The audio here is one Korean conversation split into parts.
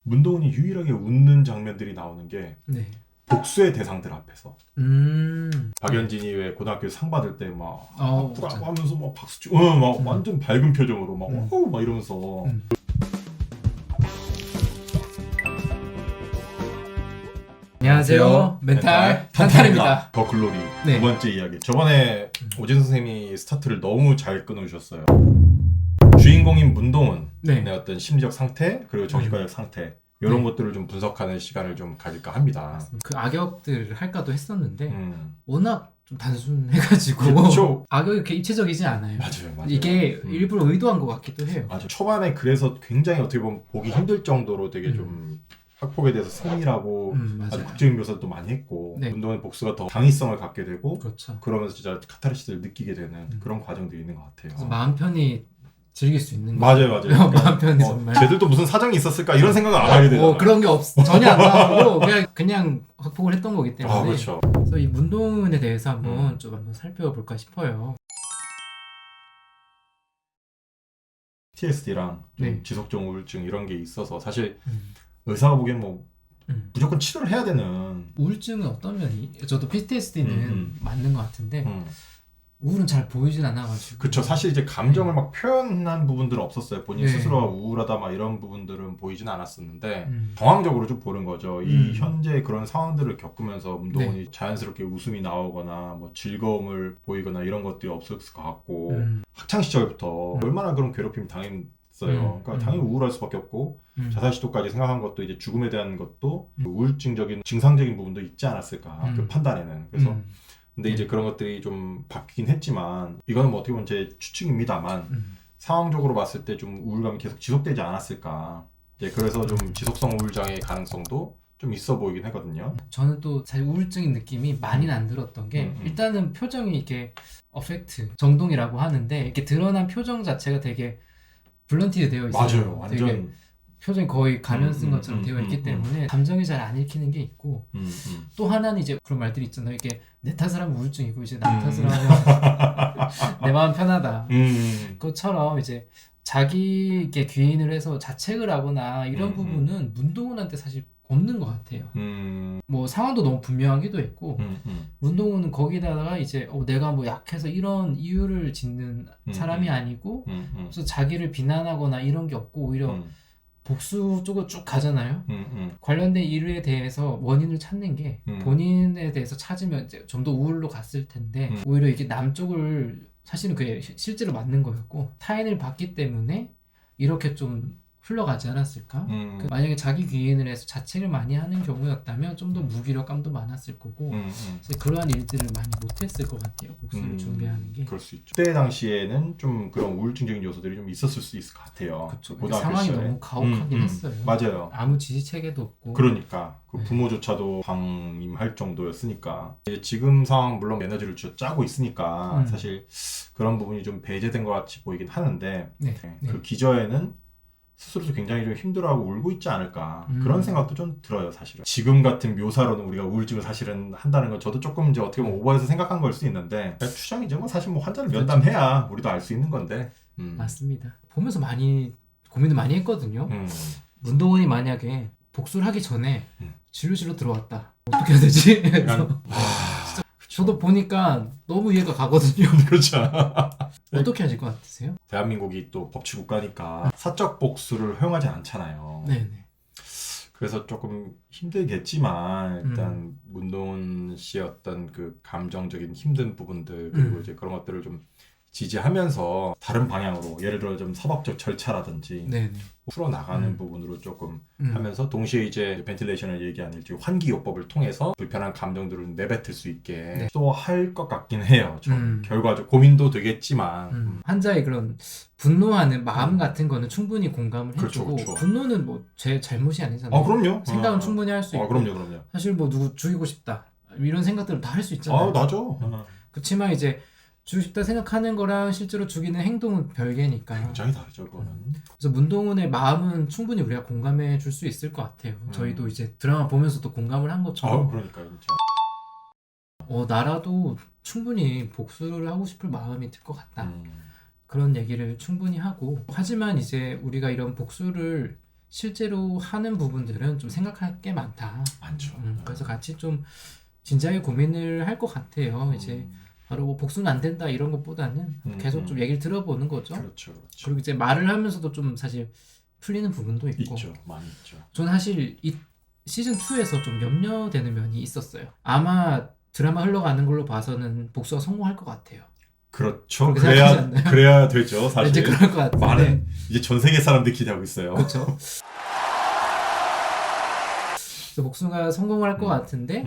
문동은이 유일하게 웃는 장면들이 나오는 게 네. 복수의 대상들 앞에서 박연진이 왜 고등학교 상 받을 때 막 브라보 하면서 막 박수 치고 막 완전 밝은 표정으로 막 와우 막 이러면서 안녕하세요. 멘탈 탄탄입니다. 더 글로리 네. 두 번째 이야기. 저번에 오진 선생님이 스타트를 너무 잘 끊어주셨어요. 주인공인 문동은의 네. 어떤 심리적 상태 그리고 정신과적 상태 이런 것들을 좀 분석하는 시간을 좀 가질까 합니다. 그 악역들을 할까도 했었는데 워낙 좀 단순해가지고 그렇죠. 악역이 이렇게 입체적이지 않아요. 맞아요. 이게 일부러 의도한 것 같기도 해요. 맞아요. 초반에 그래서 굉장히 어떻게 보면 보기 힘들 정도로 되게 좀 학폭에 대해서 세밀하고 아주 극적인 묘사도 많이 했고 네. 문동의 복수가 더 당위성을 갖게 되고 그렇죠. 그러면서 진짜 카타르시스를 느끼게 되는 그런 과정들이 있는 것 같아요. 그래서 마음 편히 즐길 수 있는 맞아요. 마음 편히 정말. 쟤들도 무슨 사정이 있었을까 이런 생각을 안 하게 되잖아요. 그런 게 전혀 안 나오고 그냥 확폭을 했던 거기 때문에. 그렇죠. 그래서 이 문동은에 대해서 한번 살펴볼까 싶어요. PTSD랑 네. 지속적 우울증 이런 게 있어서 사실 의사가 보기엔 뭐 무조건 치료를 해야 되는. 우울증은 어떤 면이? 저도 PTSD는 맞는 것 같은데 우울은 잘 보이진 않아가지고. 그쵸. 사실 이제 감정을 막 표현한 부분들은 없었어요. 본인 스스로가 우울하다 막 이런 부분들은 보이진 않았었는데 정황적으로 좀 보는 거죠. 이 현재 그런 상황들을 겪으면서 문동은이 자연스럽게 웃음이 나오거나 뭐 즐거움을 보이거나 이런 것들이 없었을 것 같고 학창 시절부터 얼마나 그런 괴롭힘 당했어요. 그러니까 당연히 우울할 수밖에 없고 자살 시도까지 생각한 것도 이제 죽음에 대한 것도 우울증적인 증상적인 부분도 있지 않았을까 그 판단에는. 그래서 근데 이제 그런 것들이 좀 바뀌긴 했지만 이거는 뭐 어떻게 보면 제 추측입니다만 상황적으로 봤을 때 좀 우울감이 계속 지속되지 않았을까. 이제 그래서 좀 지속성 우울장애의 가능성도 좀 있어 보이긴 하거든요. 저는 또 사실 우울증인 느낌이 많이는 안 들었던 게 일단은 표정이 이렇게 어펙트, 정동이라고 하는데 이렇게 드러난 표정 자체가 되게 블런티드 되어 있어요. 맞아요. 완전 표정이 거의 가면 쓴 것처럼 되어 있기 때문에 감정이 잘 안 읽히는 게 있고 또 하나는 이제 그런 말들이 있잖아요. 이게 내 탓을 하면 우울증이고 이제 남 탓을 하면 내 마음 편하다. 그것처럼 이제 자기에게 귀인을 해서 자책을 하거나 이런 부분은 문동은한테 사실 없는 것 같아요. 뭐 상황도 너무 분명하기도 했고 문동은은 거기다가 이제 내가 뭐 약해서 이런 이유를 짓는 사람이 아니고 그래서 자기를 비난하거나 이런 게 없고 오히려 복수 쪽으로 쭉 가잖아요. 관련된 일에 대해서 원인을 찾는 게 본인에 대해서 찾으면 이제 좀 더 우울로 갔을 텐데 오히려 이게 남쪽을 사실은 그게 실제로 맞는 거였고 타인을 봤기 때문에 이렇게 좀 흘러가지 않았을까? 만약에 자기 귀인을 해서 자책을 많이 하는 경우였다면 좀 더 무기력감도 많았을 거고 그래서 그러한 일들을 많이 못했을 것 같아요. 복수를 준비하는 게. 그럴 수 있죠. 그때 당시에는 좀 그런 우울증적인 요소들이 좀 있었을 수 있을 것 같아요. 그쵸. 상황이 시절에. 너무 가혹하긴 했어요. 맞아요. 아무 지지 체계도 없고. 그러니까 그 부모조차도 방임할 정도였으니까 이제 지금 상황 물론 에너지를 짜고 있으니까 사실 그런 부분이 좀 배제된 것 같이 보이긴 하는데 그 기저에는 스스로도 굉장히 좀 힘들어하고 울고 있지 않을까 그런 생각도 좀 들어요. 사실은 지금 같은 묘사로는 우리가 우울증을 사실은 한다는 건 저도 조금 이제 어떻게 보면 오버해서 생각한 걸 수 있는데 추정이죠. 뭐 사실 뭐 환자를 면담해야 우리도 알 수 있는 건데 맞습니다. 보면서 많이 고민을 많이 했거든요. 문동은이 만약에 복수를 하기 전에 진료실로 들어왔다 어떻게 해야 되지? 그래서 저도 보니까 너무 이해가 가거든요. 그렇죠. 어떻게 하실 것 같으세요? 대한민국이 또 법치국가니까 사적 복수를 허용하지 않잖아요. 네네. 그래서 조금 힘들겠지만 일단 문동은 씨의 어떤 그 감정적인 힘든 부분들 그리고 이제 그런 것들을 좀 지지하면서 다른 방향으로 예를 들어 좀 사법적 절차라든지 풀어나가는 부분으로 조금 하면서 동시에 이제 벤틸레이션을 얘기하는 일종의 환기요법을 통해서 불편한 감정들을 내뱉을 수 있게 또 할 것 같긴 해요. 좀 결과적 고민도 되겠지만 환자의 그런 분노하는 마음 같은 거는 충분히 공감을 해주고 그렇죠. 분노는 뭐 제 잘못이 아니잖아요. 그럼요. 생각은 충분히 할 수 있고 그럼요. 사실 뭐 누구 죽이고 싶다 이런 생각들을 다 할 수 있잖아요. 나죠. 그렇지만 이제 죽이고 싶다 생각하는 거랑 실제로 죽이는 행동은 별개니까 굉장히 다르죠. 그거는. 그래서 문동은의 마음은 충분히 우리가 공감해 줄 수 있을 것 같아요. 저희도 이제 드라마 보면서도 공감을 한 것처럼 그러니까요. 나라도 충분히 복수를 하고 싶을 마음이 들 것 같다. 그런 얘기를 충분히 하고 하지만 이제 우리가 이런 복수를 실제로 하는 부분들은 좀 생각할 게 많다. 많죠. 그래서 같이 좀 진지하게 고민을 할 것 같아요. 이제 바로 뭐 복수는 안 된다 이런 것보다는 계속 좀 얘기를 들어보는 거죠. 그렇죠. 그리고 이제 말을 하면서도 좀 사실 풀리는 부분도 있고. 있죠. 많이 있죠. 저는 사실 이 시즌 2에서 좀 염려되는 면이 있었어요. 아마 드라마 흘러가는 걸로 봐서는 복수가 성공할 것 같아요. 그렇죠. 그렇게 생각하지 않나요? 그래야 되죠. 사실. 이제 그럴 것 같은데. 많은 이제 전 세계 사람들이 기대하고 있어요. 그렇죠. 그래서 복수가 성공할 것 같은데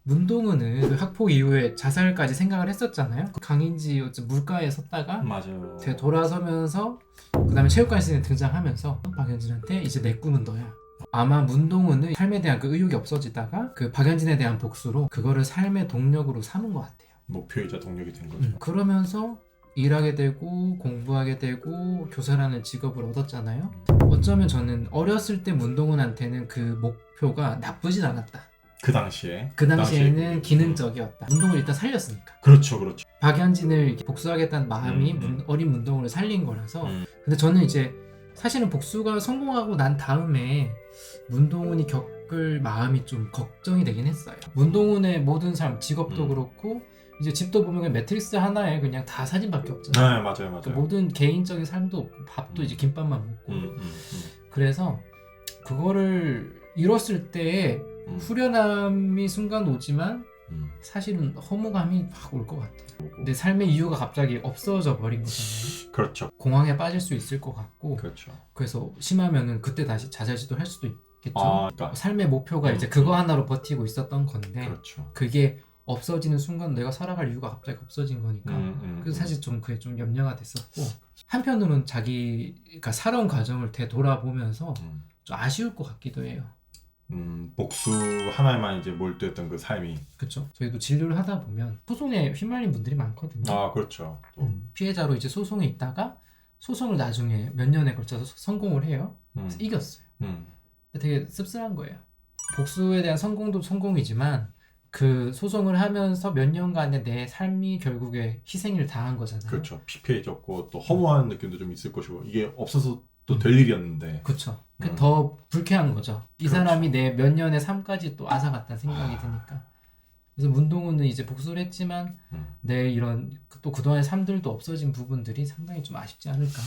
문동은은 그 학폭 이후에 자살까지 생각을 했었잖아요. 강인지 물가에 섰다가 맞아요. 돌아서면서 그 다음에 체육관 시즌에 등장하면서 박연진한테 이제 내 꿈은 너야. 아마 문동은은 삶에 대한 그 의욕이 없어지다가 그 박연진에 대한 복수로 그거를 삶의 동력으로 삼은 것 같아요. 목표이자 동력이 된 거죠. 그러면서 일하게 되고 공부하게 되고 교사라는 직업을 얻었잖아요. 어쩌면 저는 어렸을 때 문동은한테는 그 목표가 나쁘진 않았다. 그 당시에. 그 당시에는 기능적이었다. 문동을 일단 살렸으니까. 그렇죠, 그렇죠. 박연진을 복수하겠다는 마음이 어린 문동을 살린 거라서. 근데 저는 이제 사실은 복수가 성공하고 난 다음에 문동은이 겪을 마음이 좀 걱정이 되긴 했어요. 문동은의 모든 삶, 직업도 그렇고 이제 집도 보면 그냥 매트리스 하나에 그냥 다 사진밖에 없잖아요. 네, 맞아요, 맞아요. 그러니까 모든 개인적인 삶도 없고 밥도 이제 김밥만 먹고. 그래서 그거를 잃었을 때에 후련함이 순간 오지만 사실은 허무감이 확 올 것 같아요. 근데 삶의 이유가 갑자기 없어져 버린 거잖아요. 그렇죠. 공황에 빠질 수 있을 것 같고. 그렇죠. 그래서 심하면은 그때 다시 자살시도 할 수도 있겠죠. 그러니까. 삶의 목표가 이제 그거 하나로 버티고 있었던 건데 그렇죠. 그게 없어지는 순간 내가 살아갈 이유가 갑자기 없어진 거니까. 그래서 사실 좀 그게 좀 염려가 됐었고, 한편으로는 자기가 살아온 과정을 되돌아보면서 좀 아쉬울 것 같기도 해요. 복수 하나에만 이제 몰두했던 그 삶이. 그렇죠. 저희도 진료를 하다 보면 소송에 휘말린 분들이 많거든요. 그렇죠. 또. 피해자로 이제 소송에 있다가 소송을 나중에 몇 년에 걸쳐서 성공을 해요. 그래서 이겼어요. 되게 씁쓸한 거예요. 복수에 대한 성공도 성공이지만 그 소송을 하면서 몇 년간의 내 삶이 결국에 희생을 당한 거잖아요. 그렇죠. 피폐해졌고 또 허무한 느낌도 좀 있을 것이고 이게 없어서 또 될 일이었는데. 그렇죠. 더 불쾌한 거죠. 이 그렇죠. 사람이 내 몇 년의 삶까지 또 앗아갔다는 생각이 드니까. 그래서 문동은은 이제 복수를 했지만 내 이런 또 그동안의 삶들도 없어진 부분들이 상당히 좀 아쉽지 않을까.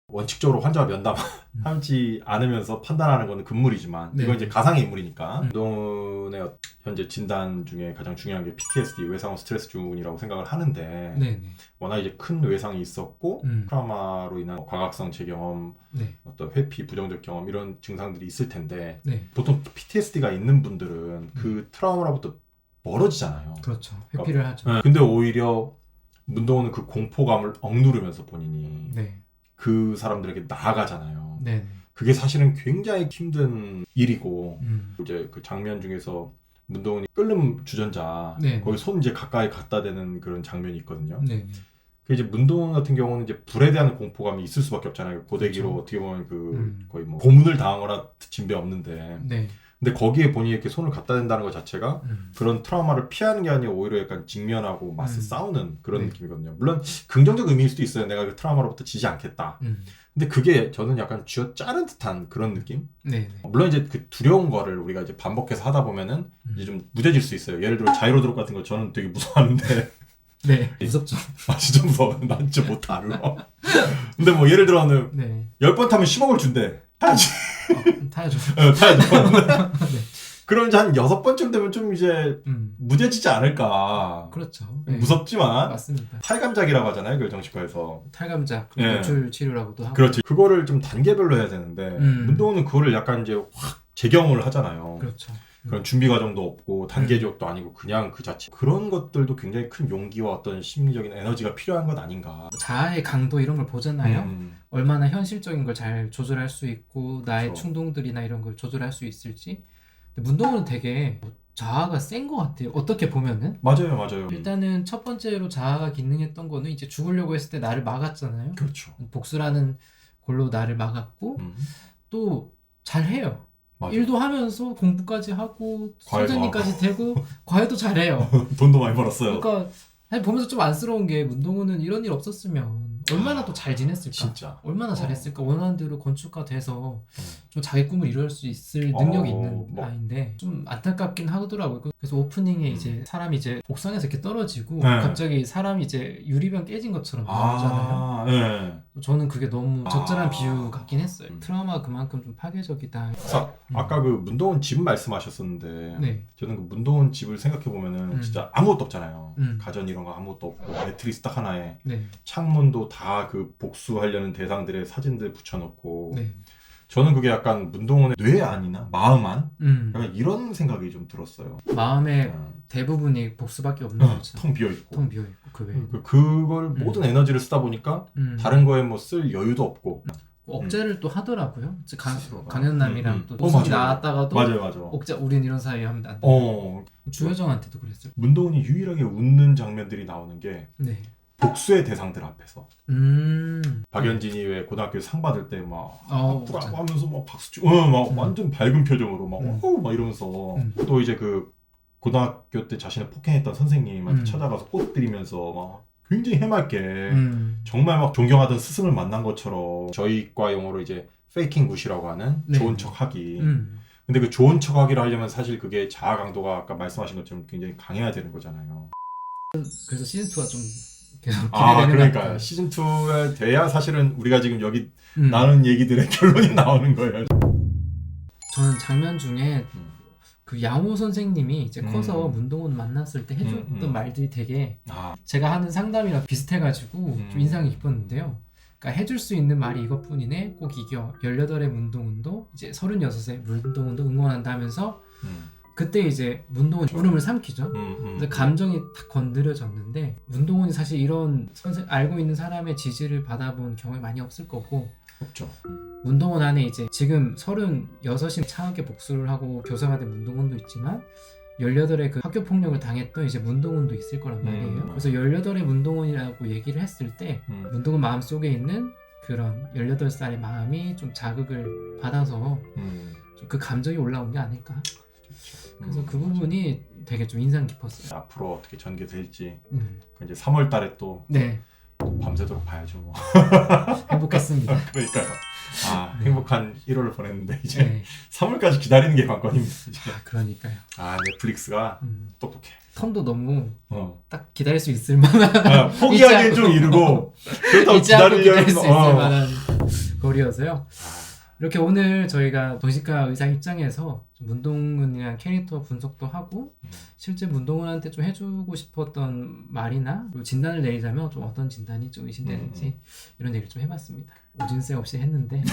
원칙적으로 환자와 면담하지 않으면서 판단하는 건 금물이지만 이건 이제 가상의 인물이니까 문동은의 현재 진단 중에 가장 중요한 게 PTSD, 외상후 스트레스 증후군이라고 생각을 하는데 워낙 이제 큰 외상이 있었고 트라우마로 인한 과각성 재경험, 어떤 회피, 부정적 경험 이런 증상들이 있을 텐데 보통 PTSD가 있는 분들은 그 트라우마로부터 멀어지잖아요. 그렇죠. 회피를 하죠. 근데 오히려 문동은은 그 공포감을 억누르면서 본인이 그 사람들에게 나아가잖아요. 그게 사실은 굉장히 힘든 일이고 이제 그 장면 중에서 문동은이 끓는 주전자 거기 손 이제 가까이 갖다 대는 그런 장면이 있거든요. 그 이제 문동은 같은 경우는 이제 불에 대한 공포감이 있을 수밖에 없잖아요. 고데기로 그렇죠. 어떻게 보면 그 거의 뭐 고문을 당하거나 진배 없는데. 근데 거기에 본인이 이렇게 손을 갖다 댄다는 것 자체가 그런 트라우마를 피하는 게 아니라 오히려 약간 직면하고 맞서 싸우는 그런 느낌이거든요. 물론 긍정적 의미일 수도 있어요. 내가 그 트라우마로부터 지지 않겠다. 근데 그게 저는 약간 쥐어짜는 듯한 그런 느낌? 물론 이제 그 두려운 거를 우리가 이제 반복해서 하다 보면은 이제 좀 무뎌질 수 있어요. 예를 들어 자이로드롭 같은 거 저는 되게 무서워하는데 무섭죠. 진짜 무서워. 난 진짜 못 다뤄. 근데 뭐 예를 들어는 10번 타면 10억을 준대. 타야지. 타야죠. 타야죠. 그럼 이제 한 6번쯤 되면 좀 이제 무뎌지지 않을까. 그렇죠. 무섭지만 맞습니다. 탈감작이라고 하잖아요. 그 정신과에서. 탈감작, 노출 치료라고도 하고. 그렇지. 그거를 좀 단계별로 해야 되는데 문동은은 그거를 약간 이제 확 재경험을 하잖아요. 그렇죠. 그런 준비 과정도 없고 단계 지역도 아니고 그냥 그 자체. 그런 것들도 굉장히 큰 용기와 어떤 심리적인 에너지가 필요한 것 아닌가. 자아의 강도 이런 걸 보잖아요. 얼마나 현실적인 걸 잘 조절할 수 있고 나의 그렇죠. 충동들이나 이런 걸 조절할 수 있을지. 근데 문동은은 되게 자아가 센 것 같아요. 어떻게 보면은. 맞아요. 일단은 첫 번째로 자아가 기능했던 거는 이제 죽으려고 했을 때 나를 막았잖아요. 그렇죠. 복수라는 걸로 나를 막았고 또 잘해요. 맞아. 일도 하면서 공부까지 하고 선생님까지 되고 과외도 잘해요. 돈도 많이 벌었어요. 그러니까 사실 보면서 좀 안쓰러운 게 문동은은 이런 일 없었으면 얼마나 또 잘 지냈을까? 진짜. 얼마나 잘했을까? 원하는 대로 건축가 돼서 좀 자기 꿈을 이룰 수 있을 능력이 있는 아이인데 좀 안타깝긴 하더라고요. 그래서 오프닝에 이제 사람이 이제 옥상에서 이렇게 떨어지고 갑자기 사람이 이제 유리병 깨진 것처럼 나오잖아요. 네. 저는 그게 너무 적절한 비유 같긴 했어요. 트라우마가 그만큼 좀 파괴적이다. 아까 그 문동은 집 말씀하셨었는데 네. 저는 그 문동은 집을 생각해 보면은 진짜 아무것도 없잖아요. 가전 이런 거 아무것도 없고 매트리스 딱 하나에 네. 창문도 다 그 복수하려는 대상들의 사진들 붙여놓고 네. 저는 그게 약간 문동은의 뇌 안이나 마음 안? 약간 이런 생각이 좀 들었어요. 마음의 대부분이 복수밖에 없는 거죠. 통 비어있고. 통 비어있고 그 외에. 그걸 모든 에너지를 쓰다 보니까 다른 거에 뭐 쓸 여유도 없고 억제를 또 하더라고요. 강현남이랑 또 맞아요. 나왔다가도 맞아요. 억제 우린 이런 사이 하면 안 돼. 주효정한테도 그랬어요. 문동은이 유일하게 웃는 장면들이 나오는 게 네. 복수의 대상들 앞에서 박연진이 왜 고등학교 상 받을 때 막 아프라고 하면서 막 박수 치고 막 완전 밝은 표정으로 막 이러면서 또 이제 그 고등학교 때 자신을 폭행했던 선생님한테 찾아가서 꽃 드리면서 막 굉장히 해맑게 정말 막 존경하던 스승을 만난 것처럼 저희과 용어로 이제 페이킹 굿이라고 하는 좋은 척하기. 근데 그 좋은 척하기를 하려면 사실 그게 자아 강도가 아까 말씀하신 것처럼 굉장히 강해야 되는 거잖아요. 그래서 시즌2가 좀 계속 기대되는 그러니까 시즌2에 돼야 사실은 우리가 지금 여기 나눈 얘기들의 결론이 나오는 거예요. 저는 장면 중에 그 양호 선생님이 이제 커서 문동은 만났을 때 해줬던 말들이 되게 제가 하는 상담이랑 비슷해가지고 좀 인상이 깊었는데요. 그러니까 해줄 수 있는 말이 이것뿐이네. 꼭 이겨. 18의 문동은도 이제 36의 문동은도 응원한다 하면서 그때 이제 문동은 울음을 삼키죠. 그래서 감정이 딱 건드려졌는데 문동은이 사실 이런 알고 있는 사람의 지지를 받아본 경험이 많이 없을 거고 없죠. 문동은 안에 이제 지금 36이 창하게 복수를 하고 교사가 된 문동은도 있지만 18의 그 학교 폭력을 당했던 이제 문동은도 있을 거란 말이에요. 그래서 18의 문동은이라고 얘기를 했을 때 문동은 마음속에 있는 그런 18살의 마음이 좀 자극을 받아서 좀 그 감정이 올라온 게 아닐까. 그래서 그 부분이 되게 좀 인상 깊었어요. 앞으로 어떻게 전개될지 이제 3월 달에 또 네. 밤새도록 봐야죠. 뭐. 행복했습니다. 그러니까요. 행복한 1월을 보냈는데 이제 3월까지 기다리는 게 관건입니다. 그러니까요. 넷플릭스가 똑똑해. 텀도 너무 딱 기다릴 수 있을 만한 포기하기엔 좀 이르고 그렇다고 기다릴 수 있을 만한 거리여서요. 이렇게 오늘 저희가 정신과 의사 입장에서 문동은이라는 캐릭터 분석도 하고 실제 문동은한테 좀 해주고 싶었던 말이나 진단을 내리자면 좀 어떤 진단이 좀 의심되는지 이런 얘기를 좀 해봤습니다. 오진세 없이 했는데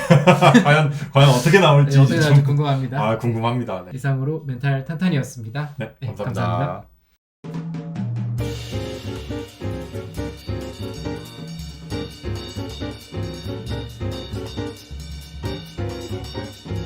과연 어떻게 나올지 어떻게 나올지 궁금합니다. 궁금합니다. 네. 이상으로 멘탈 탄탄이었습니다. 네, 감사합니다.